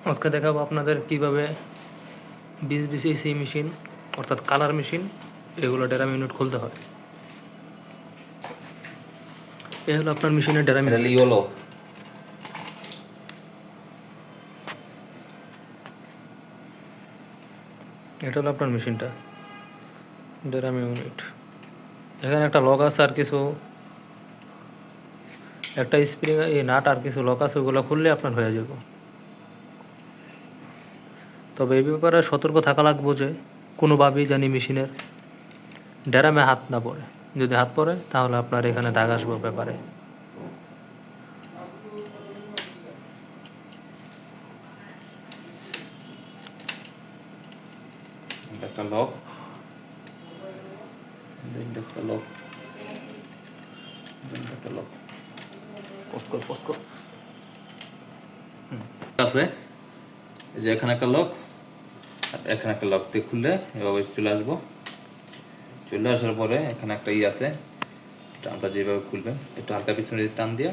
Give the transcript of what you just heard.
আজকে দেখাবো আপনাদের কীভাবে 20 এসি মেশিন অর্থাৎ কালার মেশিন এগুলো ড্রাম ইউনিট খুলতে হয়। এ হলো আপনার মেশিনের ড্রাম ইউনিট। ইয়েলো এটা হলো আপনার মেশিনটা, ড্রাম ইউনিট। এখানে একটা লক আছে আর কিছু, একটা স্প্রিং এই নাট আর কিছু লক আছে, ওগুলো খুললে আপনার হয়ে যাবে। তবে এই ব্যাপারে সতর্ক থাকা লাগবো যে কোনোভাবেই জানি মেশিনের ড্রামে হাত না পড়ে। যদি হাত পড়ে তাহলে আপনার এখানে দাগ আসবে ব্যাপারে। একটা লক, একটা লক, একটা লক পোস্ট আছে। এই যে এখানে একটা লক আর এখানে একটা লক দিয়ে খুললে এভাবে চলে আসবো। চলে আসার পরে এখানে একটা আছে, আমরা যেভাবে খুলবেন একটু হালকা পিছনে টান দিয়ে